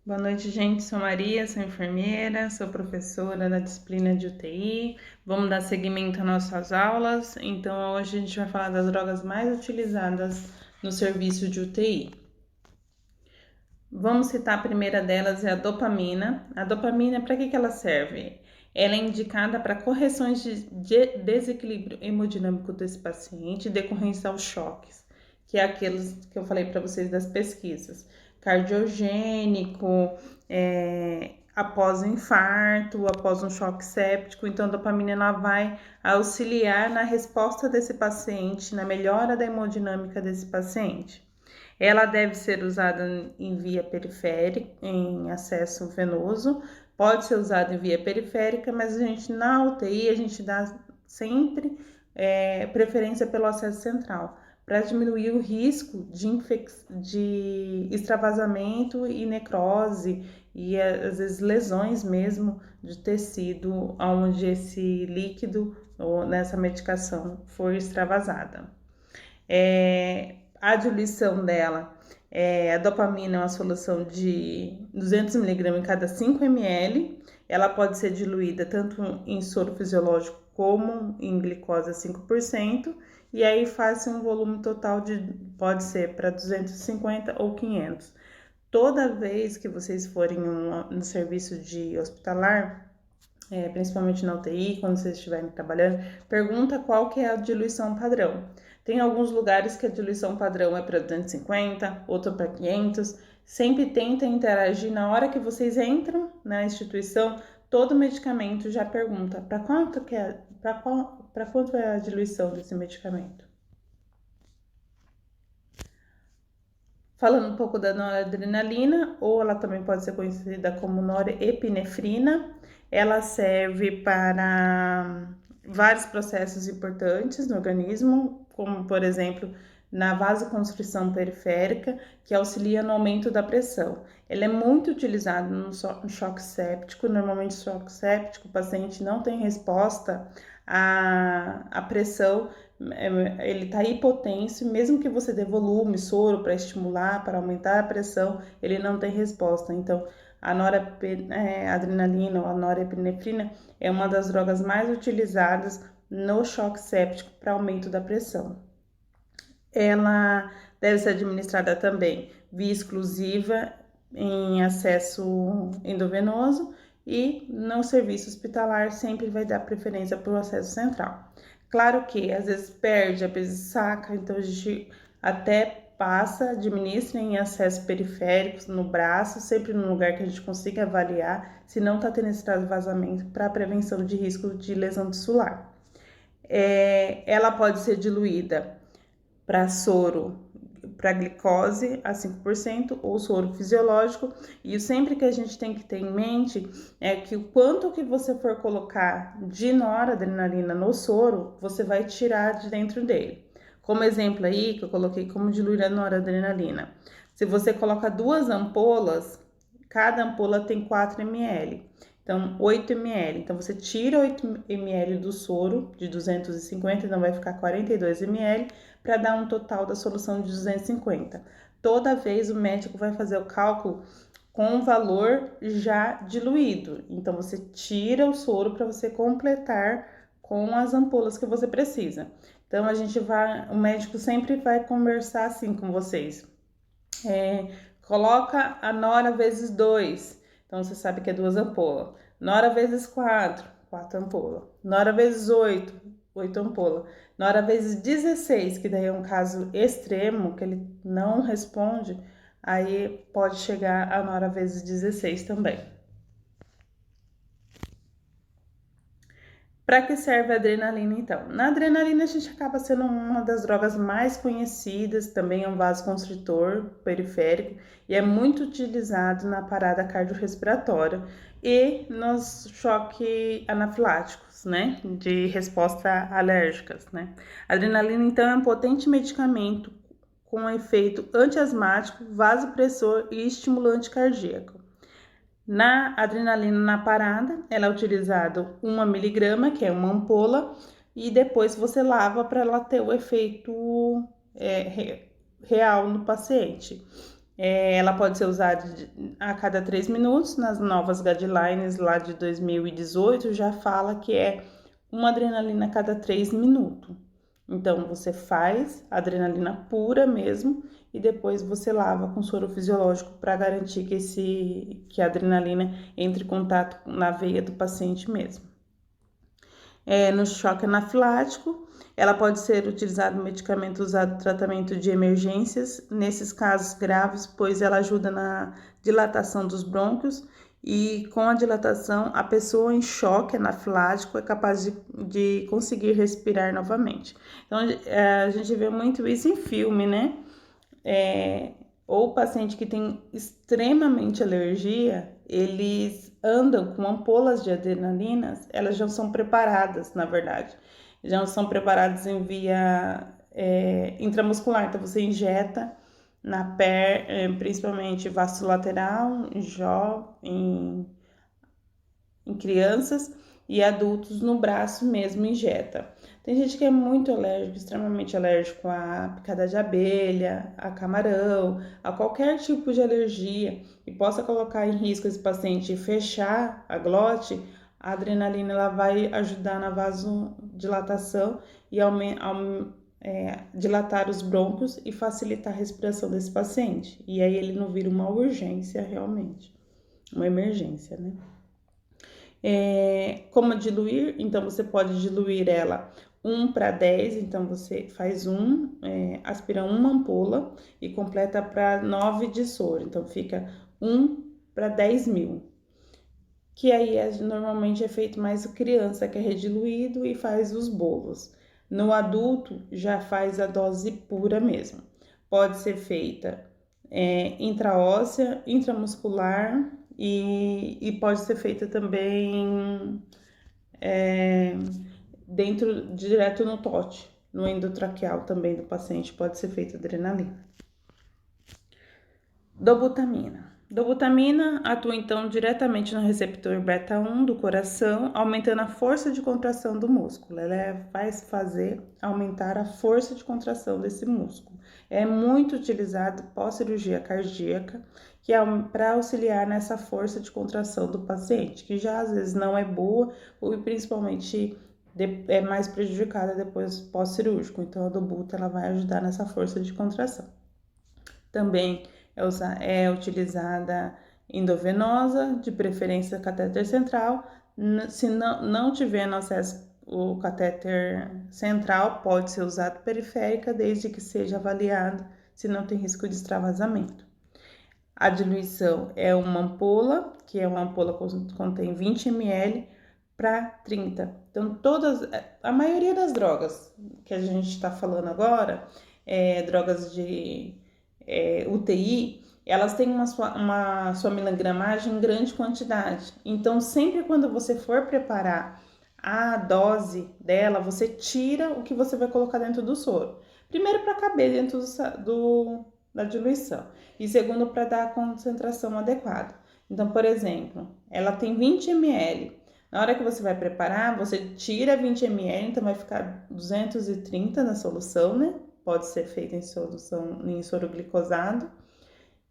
Boa noite, gente. Sou Maria, sou enfermeira, sou professora da disciplina de UTI. Vamos dar seguimento às nossas aulas. Então, hoje a gente vai falar das drogas mais utilizadas no serviço de UTI. Vamos citar a primeira delas, é a dopamina. A dopamina, para que ela serve? Ela é indicada para correções de desequilíbrio hemodinâmico desse paciente, decorrência aos choques, que é aqueles que eu falei para vocês das pesquisas. Cardiogênico, após o infarto, após um choque séptico. Então, a dopamina ela vai auxiliar na resposta desse paciente, na melhora da hemodinâmica desse paciente. Ela deve ser usada em via periférica, em acesso venoso, pode ser usada em via periférica, mas a gente na UTI a gente dá sempre preferência pelo acesso central, para diminuir o risco de extravasamento e necrose e às vezes lesões mesmo de tecido onde esse líquido ou nessa medicação for extravasada. A diluição dela, a dopamina é uma solução de 200 mg em cada 5 ml. Ela pode ser diluída tanto em soro fisiológico como em glicose a 5%. E aí faz um volume total de, pode ser para 250 ou 500. Toda vez que vocês forem no serviço de hospitalar, principalmente na UTI, quando vocês estiverem trabalhando, pergunta qual que é a diluição padrão. Tem alguns lugares que a diluição padrão é para 250, outro para 500. Sempre tenta interagir na hora que vocês entram na instituição. Todo medicamento já pergunta para quanto é a diluição desse medicamento. Falando um pouco da noradrenalina, ou ela também pode ser conhecida como norepinefrina, ela serve para vários processos importantes no organismo, como por exemplo na vasoconstrição periférica, que auxilia no aumento da pressão. Ele é muito utilizado no choque séptico. Normalmente, choque séptico, o paciente não tem resposta à pressão, ele está hipotenso, mesmo que você dê volume, soro para estimular, para aumentar a pressão, ele não tem resposta. Então, a noradrenalina ou a norepinefrina é uma das drogas mais utilizadas no choque séptico para aumento da pressão. Ela deve ser administrada também via exclusiva em acesso endovenoso e no serviço hospitalar sempre vai dar preferência para o acesso central. Claro que às vezes perde, às vezes saca, então a gente até passa, administra em acesso periférico, no braço, sempre num lugar que a gente consiga avaliar se não está tendo esse vazamento para prevenção de risco de lesão tissular. Ela pode ser diluída para soro, para glicose a 5% ou soro fisiológico. E sempre que a gente tem que ter em mente é que o quanto que você for colocar de noradrenalina no soro, você vai tirar de dentro dele. Como exemplo aí, que eu coloquei como diluir a noradrenalina. Se você coloca 2 ampolas, cada ampola tem 4 ml. Então, 8 ml. Então, você tira 8 ml do soro de 250, então vai ficar 42 ml, para dar um total da solução de 250. Toda vez o médico vai fazer o cálculo com o valor já diluído. Então, você tira o soro para você completar com as ampolas que você precisa. Então, o médico sempre vai conversar assim com vocês. Coloca a nora vezes 2. Então, você sabe que é 2 ampolas. Nora vezes 4, 4 ampolas. Nora vezes 8, 8 ampolas. Nora vezes 16, que daí é um caso extremo, que ele não responde, aí pode chegar a nora vezes 16 também. Para que serve a adrenalina, então? Na adrenalina, a gente acaba sendo uma das drogas mais conhecidas, também é um vasoconstritor periférico e é muito utilizado na parada cardiorrespiratória e nos choques anafiláticos, né, de resposta alérgicas, né. A adrenalina, então, é um potente medicamento com efeito antiasmático, vasopressor e estimulante cardíaco. Na adrenalina na parada, ela é utilizada 1 miligrama, que é uma ampola, e depois você lava para ela ter o efeito real no paciente. Ela pode ser usada a cada 3 minutos. Nas novas guidelines lá de 2018 já fala que é uma adrenalina a cada 3 minutos. Então, você faz adrenalina pura mesmo e depois você lava com soro fisiológico para garantir que a adrenalina entre em contato na veia do paciente mesmo. No choque anafilático, ela pode ser utilizada no medicamento usado no tratamento de emergências, nesses casos graves, pois ela ajuda na dilatação dos brônquios e com a dilatação, a pessoa em choque anafilático é capaz de conseguir respirar novamente. Então, a gente vê muito isso em filme, né? Ou o paciente que tem extremamente alergia, eles andam com ampolas de adrenalinas, elas já são preparadas, na verdade. Já são preparadas em via intramuscular, então você injeta na perna, principalmente vasculateral, em crianças e adultos no braço mesmo injeta. Tem gente que é muito alérgico, extremamente alérgico à picada de abelha, a camarão, a qualquer tipo de alergia e possa colocar em risco esse paciente fechar a glote. A adrenalina ela vai ajudar na vasodilatação e dilatar os brônquios e facilitar a respiração desse paciente. E aí ele não vira uma urgência realmente, uma emergência, né? Como diluir? Então, você pode diluir ela 1:10, então você faz aspira uma ampola e completa para 9 de soro, então fica 1:10.000. Que aí normalmente é feito mais criança, que é rediluído e faz os bolos. No adulto, já faz a dose pura mesmo. Pode ser feita intraóssea, intramuscular e pode ser feita também direto no TOT, no endotraqueal também do paciente, pode ser feita adrenalina. Dobutamina. Dobutamina atua então diretamente no receptor beta-1 do coração, aumentando a força de contração do músculo. Ela vai fazer aumentar a força de contração desse músculo. É muito utilizado pós-cirurgia cardíaca, que é para auxiliar nessa força de contração do paciente, que já às vezes não é boa, ou principalmente é mais prejudicada depois pós-cirúrgico. Então a dobuta ela vai ajudar nessa força de contração. Também é utilizada endovenosa, de preferência catéter central. Se não tiver no acesso o catéter central, pode ser usado periférica, desde que seja avaliado se não tem risco de extravasamento. A diluição é uma ampola, que é uma ampola que contém 20 ml para 30. Então, a maioria das drogas que a gente está falando agora, drogas de UTI, elas têm uma sua miligramagem em grande quantidade. Então, sempre quando você for preparar a dose dela, você tira o que você vai colocar dentro do soro. Primeiro, para caber dentro da diluição. E segundo, para dar a concentração adequada. Então, por exemplo, ela tem 20 ml. Na hora que você vai preparar, você tira 20 ml, então vai ficar 230 na solução, né? Pode ser feita em soro glicosado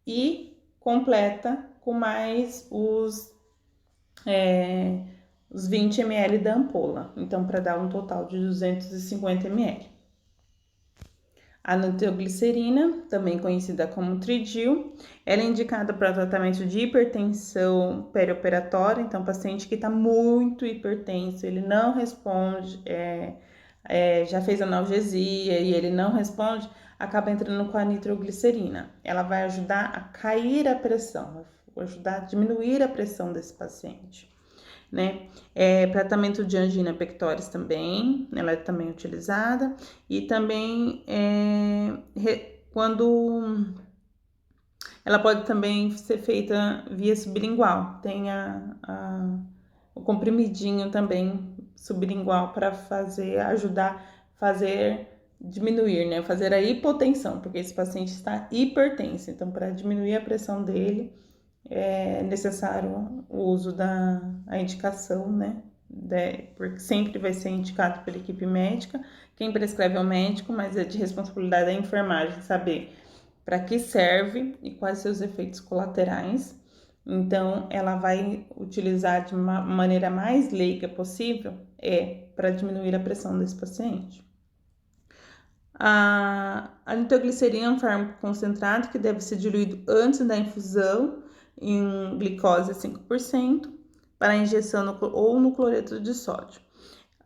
e completa com mais os 20 ml da ampola, então para dar um total de 250 ml. A nitroglicerina, também conhecida como Tridil, ela é indicada para tratamento de hipertensão perioperatória, então paciente que está muito hipertenso, ele não responde, já fez analgesia e ele não responde, acaba entrando com a nitroglicerina. Ela vai ajudar a cair a pressão, vai ajudar a diminuir a pressão desse paciente, né? Tratamento de angina pectoris também, ela é também utilizada. E também quando ela pode também ser feita via sublingual, tem o comprimidinho também sublingual para diminuir, né? Fazer a hipotensão, porque esse paciente está hipertenso, então para diminuir a pressão dele é necessário o uso a indicação, né? Porque sempre vai ser indicado pela equipe médica. Quem prescreve é o médico, mas é de responsabilidade da enfermagem saber para que serve e quais seus efeitos colaterais. Então, ela vai utilizar de uma maneira mais leiga possível, para diminuir a pressão desse paciente. A nitroglicerina é um fármaco concentrado que deve ser diluído antes da infusão em glicose 5% para injeção ou no cloreto de sódio.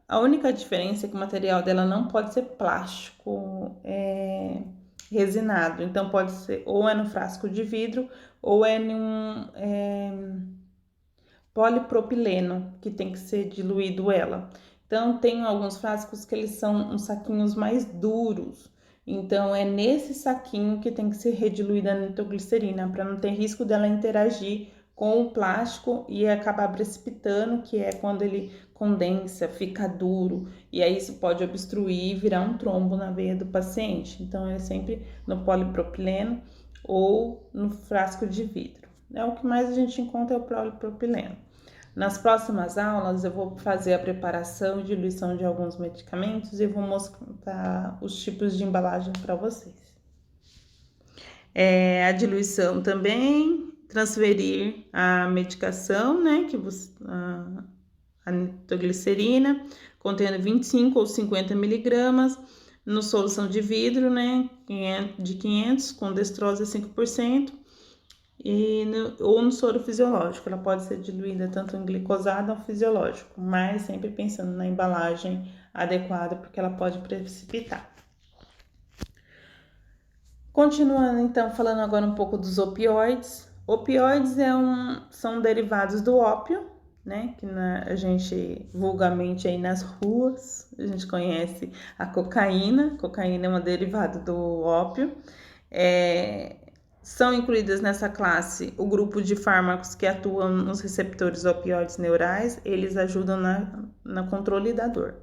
A única diferença é que o material dela não pode ser plástico resinado, então pode ser ou é no frasco de vidro ou é num polipropileno que tem que ser diluído ela. Então tem alguns frascos que eles são uns saquinhos mais duros, então é nesse saquinho que tem que ser rediluída a nitroglicerina para não ter risco dela interagir com o plástico e acabar precipitando, que é quando ele condensa, fica duro, e aí isso pode obstruir e virar um trombo na veia do paciente. Então é sempre no polipropileno ou no frasco de vidro. O que mais a gente encontra é o polipropileno. Nas próximas aulas eu vou fazer a preparação e diluição de alguns medicamentos e vou mostrar os tipos de embalagem para vocês. A diluição também, transferir a medicação, né, a nitroglicerina, contendo 25 ou 50 miligramas, no solução de vidro, né, de 500, com dextrose 5%, ou no soro fisiológico. Ela pode ser diluída tanto em glicosado ou fisiológico, mas sempre pensando na embalagem adequada, porque ela pode precipitar. Continuando, então, falando agora um pouco dos opioides. Opioides são derivados do ópio, né? Que a gente, vulgarmente, aí nas ruas, a gente conhece a cocaína. Cocaína é uma derivada do ópio. São incluídas nessa classe o grupo de fármacos que atuam nos receptores opioides neurais. Eles ajudam no controle da dor.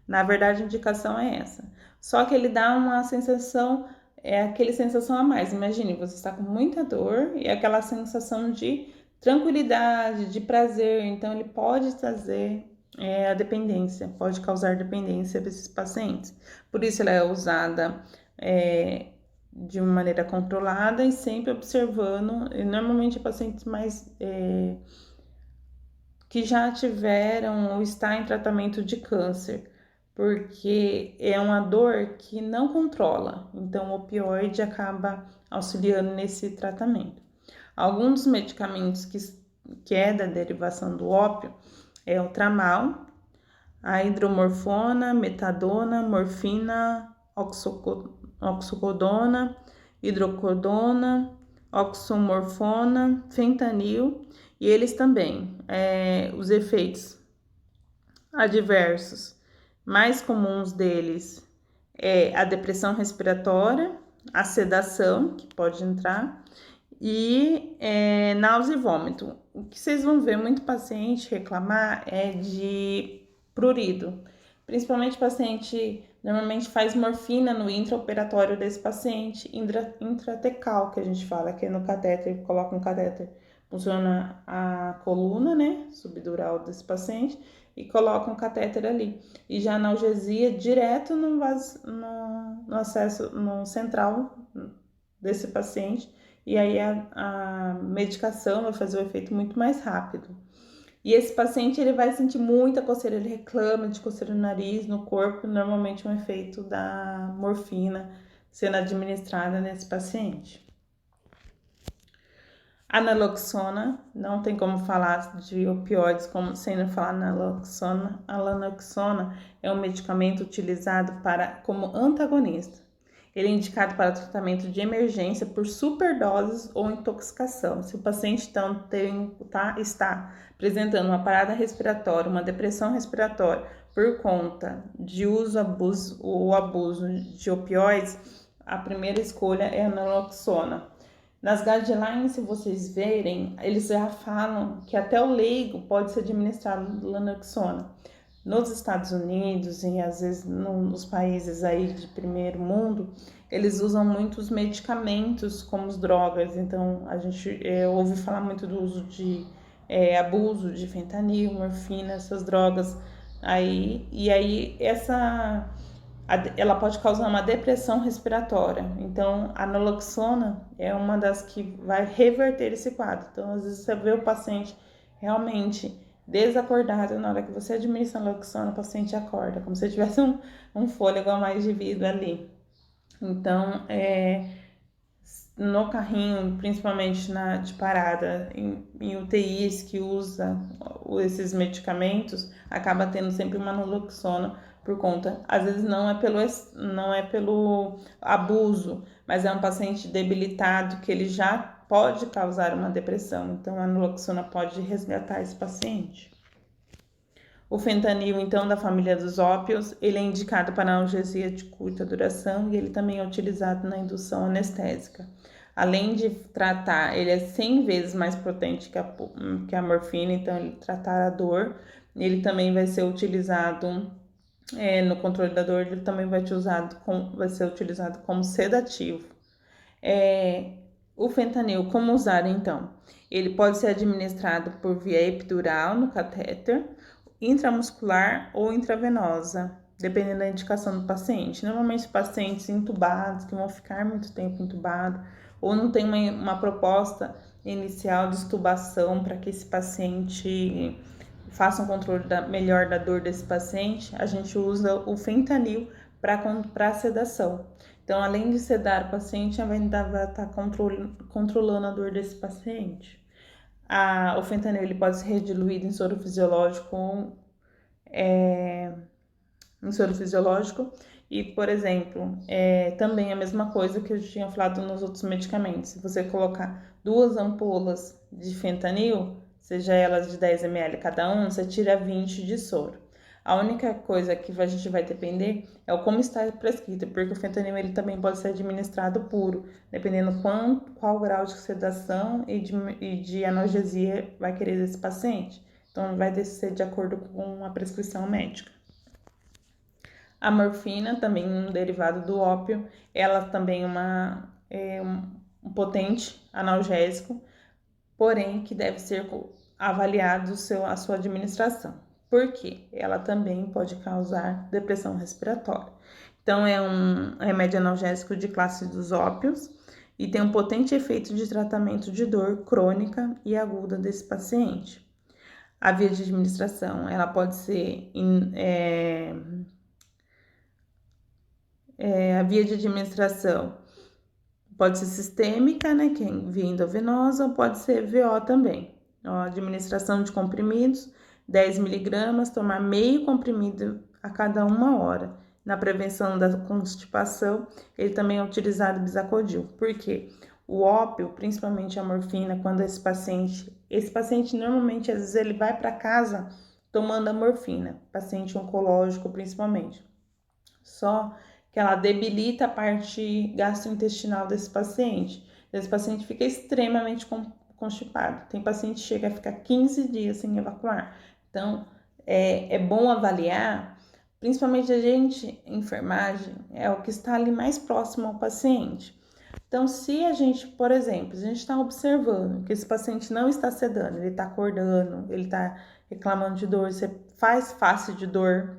Na verdade, a indicação é essa. Só que ele dá uma sensação, aquela sensação a mais. Imagine, você está com muita dor e aquela sensação de tranquilidade, de prazer. Então, ele pode trazer a dependência, pode causar dependência para esses pacientes. Por isso, ela é usada de uma maneira controlada e sempre observando, e normalmente pacientes mais que já tiveram ou está em tratamento de câncer, porque é uma dor que não controla, então o opioide acaba auxiliando nesse tratamento. Alguns dos medicamentos que é da derivação do ópio é o tramal, a hidromorfona, metadona, morfina, oxicodona, hidrocodona, oxomorfona, fentanil, e eles também, os efeitos adversos mais comuns deles é a depressão respiratória, a sedação, que pode entrar, e náusea e vômito. O que vocês vão ver muito paciente reclamar é de prurido, principalmente paciente normalmente faz morfina no intraoperatório desse paciente, intratecal, que a gente fala, que é no catéter, coloca um catéter, funciona a coluna, né, subdural desse paciente, e coloca um catéter ali. E já analgesia direto no acesso, no central desse paciente, e aí a medicação vai fazer o efeito muito mais rápido. E esse paciente, ele vai sentir muita coceira, ele reclama de coceira no nariz, no corpo, normalmente um efeito da morfina sendo administrada nesse paciente. A naloxona, não tem como falar de opioides sem não falar naloxona. A naloxona é um medicamento utilizado como antagonista. Ele é indicado para tratamento de emergência por superdoses ou intoxicação. Se o paciente então está apresentando uma parada respiratória, uma depressão respiratória por conta de abuso de opioides, a primeira escolha é a naloxona. Nas guidelines, se vocês verem, eles já falam que até o leigo pode ser administrado naloxona. Nos Estados Unidos e às vezes nos países aí de primeiro mundo, eles usam muitos medicamentos como as drogas. Então, a gente ouve falar muito do uso de abuso de fentanil, morfina, essas drogas. E aí ela pode causar uma depressão respiratória. Então, a naloxona é uma das que vai reverter esse quadro. Então, às vezes você vê o paciente realmente desacordado, na hora que você administra a naloxona, o paciente acorda, como se tivesse um fôlego a mais de vida ali. Então, no carrinho, principalmente de parada, em UTIs que usa esses medicamentos, acaba tendo sempre uma naloxona por conta, às vezes não é pelo abuso, mas é um paciente debilitado que ele já pode causar uma depressão. Então a naloxona pode resgatar esse paciente. O fentanil, então, da família dos ópios, ele é indicado para analgesia de curta duração e ele também é utilizado na indução anestésica. Além de tratar, ele é 100 vezes mais potente que a morfina, então ele tratar a dor. Ele também vai ser utilizado no controle da dor, ele também vai ser utilizado como sedativo. O fentanil, como usar então? Ele pode ser administrado por via epidural no catéter, intramuscular ou intravenosa, dependendo da indicação do paciente. Normalmente, pacientes intubados, que vão ficar muito tempo entubados, ou não tem uma proposta inicial de extubação para que esse paciente faça um controle melhor da dor desse paciente, a gente usa o fentanil para sedação. Então, além de sedar o paciente, ainda vai estar controlando a dor desse paciente. O fentanil ele pode ser diluído em soro fisiológico, e, por exemplo, também a mesma coisa que eu tinha falado nos outros medicamentos. Se você colocar 2 ampolas de fentanil, seja elas de 10 ml cada um, você tira 20 de soro. A única coisa que a gente vai depender é o como está prescrito, porque o fentanil ele também pode ser administrado puro, dependendo qual grau de sedação e de analgesia vai querer esse paciente. Então, vai ser de acordo com a prescrição médica. A morfina, também um derivado do ópio, ela também é um potente analgésico, porém que deve ser avaliado a sua administração. Por quê? Ela também pode causar depressão respiratória. Então, é um remédio analgésico de classe dos ópios e tem um potente efeito de tratamento de dor crônica e aguda desse paciente. A via de administração, ela pode ser a via de administração pode ser sistêmica, né, que é via endovenosa, ou pode ser VO também. A administração de comprimidos, 10 mg, tomar meio comprimido a cada 1 hora. Na prevenção da constipação, ele também é utilizado Bisacodyl. Por quê? O ópio, principalmente a morfina, quando esse paciente normalmente, às vezes, ele vai para casa tomando a morfina, paciente oncológico principalmente. Só que ela debilita a parte gastrointestinal desse paciente. Esse paciente fica extremamente constipado. Tem paciente que chega a ficar 15 dias sem evacuar. Então, é bom avaliar, principalmente a gente, enfermagem, é o que está ali mais próximo ao paciente. Então, se a gente, por exemplo, a gente está observando que esse paciente não está sedando, ele está acordando, ele está reclamando de dor, você faz face de dor,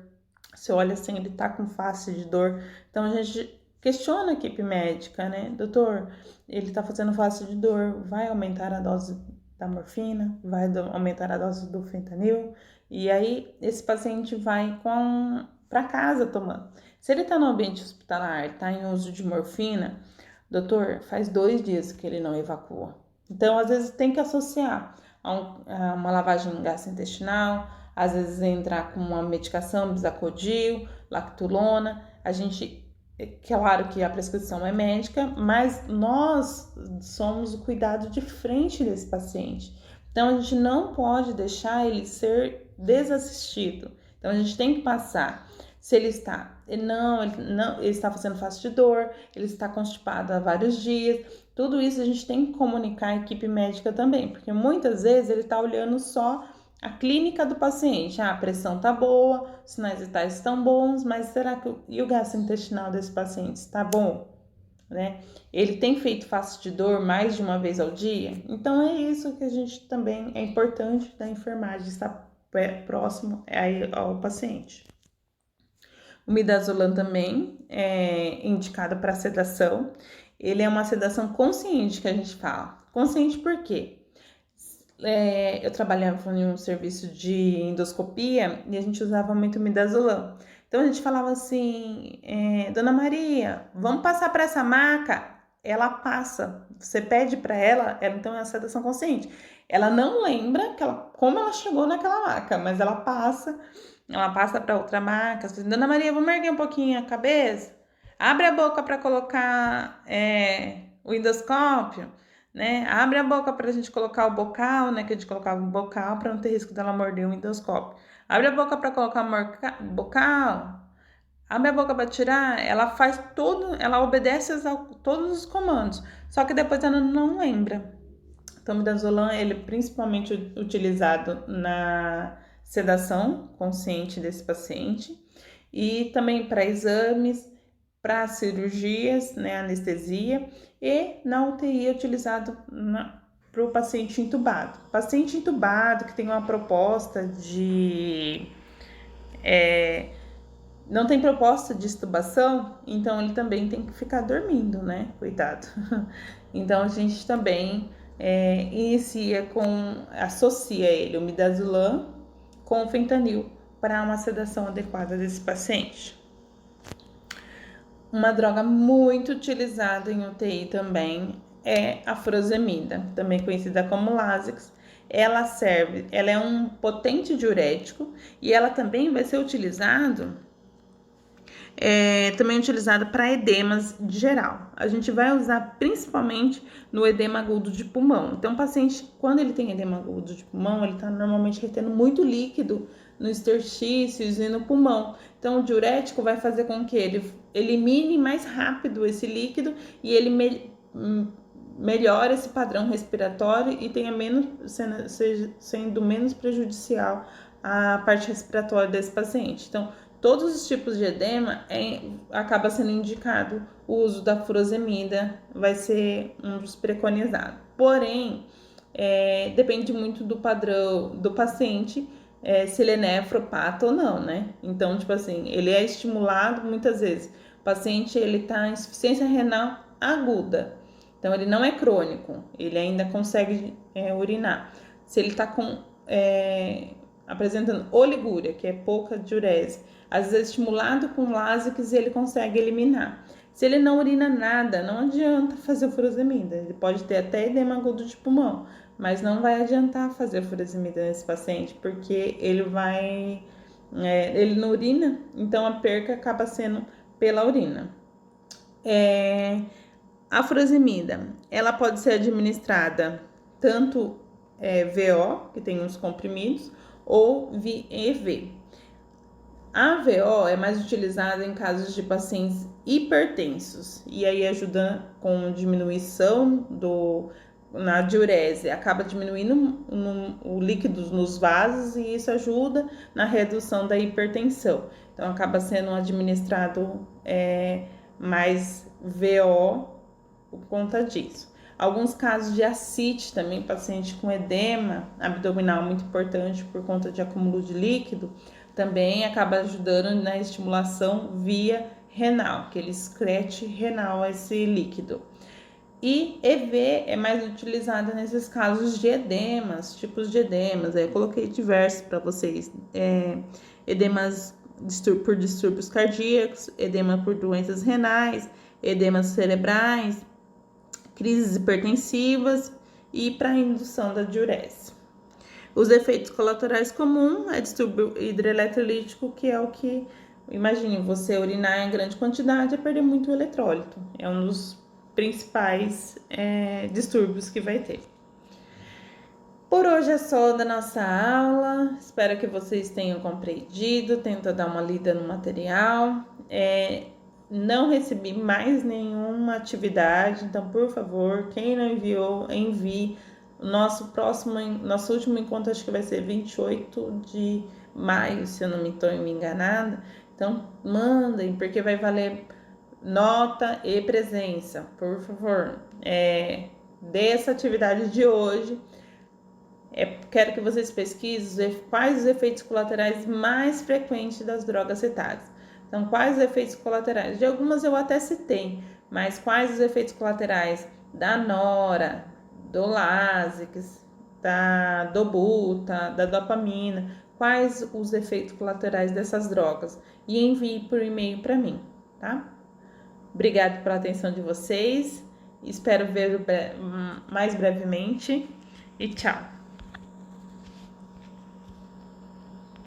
você olha assim, ele tá com face de dor. Então, a gente questiona a equipe médica, né? Doutor, ele tá fazendo face de dor, vai aumentar a dose da morfina? Vai aumentar a dose do fentanil? E aí, esse paciente vai para casa tomando. Se ele tá no ambiente hospitalar, tá em uso de morfina, doutor, faz 2 dias que ele não evacua. Então, às vezes, tem que associar a uma lavagem gastrointestinal, às vezes entrar com uma medicação, Bisacodyl, lactulona. Claro que a prescrição é médica, mas nós somos o cuidado de frente desse paciente. Então, a gente não pode deixar ele ser desassistido. Então, a gente tem que passar. Se ele está fazendo face de dor, ele está constipado há vários dias. Tudo isso a gente tem que comunicar à equipe médica também, porque muitas vezes ele está olhando só a clínica do paciente. A pressão tá boa, os sinais vitais estão bons, mas será que o gastrointestinal desse paciente está bom? Né? Ele tem feito face de dor mais de uma vez ao dia? Então é isso que a gente também é importante da enfermagem estar próximo ao paciente. O midazolam também é indicado para sedação. Ele é uma sedação consciente que a gente fala. Consciente por quê? Eu trabalhava em um serviço de endoscopia e a gente usava muito midazolam. Então a gente falava assim, Dona Maria, vamos passar para essa maca? Ela passa. Você pede para ela então é a sedação consciente. Ela não lembra como ela chegou naquela maca, mas ela passa para outra maca. Assim, Dona Maria, vamos erguer um pouquinho a cabeça? Abre a boca para colocar o endoscópio. Né? Abre a boca para a gente colocar o bocal, né? Que a gente colocava um bocal para não ter risco dela morder o endoscópio. Abre a boca para colocar o bocal. Abre a boca para tirar. Ela faz tudo, ela obedece todos os comandos. Só que depois ela não lembra. Então, o midazolam ele é principalmente utilizado na sedação consciente desse paciente e também para exames, para cirurgias, né, anestesia, e na UTI é utilizado para o paciente entubado. Paciente entubado que tem uma proposta de... não tem proposta de extubação, então ele também tem que ficar dormindo, né? Coitado. Então a gente também associa ele, o midazolam, com o fentanil para uma sedação adequada desse paciente. Uma droga muito utilizada em UTI também é a furosemida, também conhecida como Lasix. Ela é um potente diurético e ela também vai ser também utilizada para edemas de geral. A gente vai usar principalmente no edema agudo de pulmão. Então, o paciente, quando ele tem edema agudo de pulmão, ele está normalmente retendo muito líquido nos interstícios e no pulmão. Então, o diurético vai fazer com que ele elimine mais rápido esse líquido e ele melhore esse padrão respiratório e tenha sendo menos prejudicial à parte respiratória desse paciente. Então, todos os tipos de edema acaba sendo indicado o uso da furosemida, vai ser um dos preconizados. Porém, depende muito do padrão do paciente, se ele é nefropata ou não, né? Então, tipo assim, ele é estimulado muitas vezes. O paciente, ele tá em insuficiência renal aguda. Então, ele não é crônico, ele ainda consegue urinar. Se ele tá apresentando oligúria, que é pouca diurese, às vezes estimulado com Lasix ele consegue eliminar. Se ele não urina nada, não adianta fazer furosemida. Ele pode ter até edema agudo de pulmão, mas não vai adiantar fazer furosemida nesse paciente, porque ele não urina, então a perca acaba sendo pela urina. A furosemida, ela pode ser administrada tanto VO, que tem uns comprimidos, ou EV. A VO é mais utilizada em casos de pacientes hipertensos e aí ajuda com diminuição na diurese, acaba diminuindo o líquido nos vasos e isso ajuda na redução da hipertensão. Então acaba sendo administrado mais VO por conta disso. Alguns casos de ascite também, paciente com edema abdominal muito importante por conta de acúmulo de líquido, também acaba ajudando na estimulação via renal, que ele excrete renal esse líquido. E EV é mais utilizada nesses casos de edemas, tipos de edemas. Eu coloquei diversos para vocês. Edemas por distúrbios cardíacos, edema por doenças renais, edemas cerebrais, crises hipertensivas e para indução da diurese. Os efeitos colaterais comuns é distúrbio hidroeletrolítico, que é o que, imagine, você urinar em grande quantidade e perder muito eletrólito. É um dos principais distúrbios que vai ter. Por hoje é só da nossa aula. Espero que vocês tenham compreendido. Tenta dar uma lida no material. Não recebi mais nenhuma atividade, então, por favor, quem não enviou, envie. Nosso último encontro acho que vai ser 28 de maio, se eu não estou enganada. Então, mandem, porque vai valer nota e presença. Por favor, dessa atividade de hoje, quero que vocês pesquisem quais os efeitos colaterais mais frequentes das drogas cetadas. Então, quais os efeitos colaterais? De algumas eu até citei, mas quais os efeitos colaterais da Nora, do Lasix, da Dobuta, da dopamina? Quais os efeitos colaterais dessas drogas? E envie por e-mail para mim, tá? Obrigada pela atenção de vocês. Espero ver mais brevemente e tchau.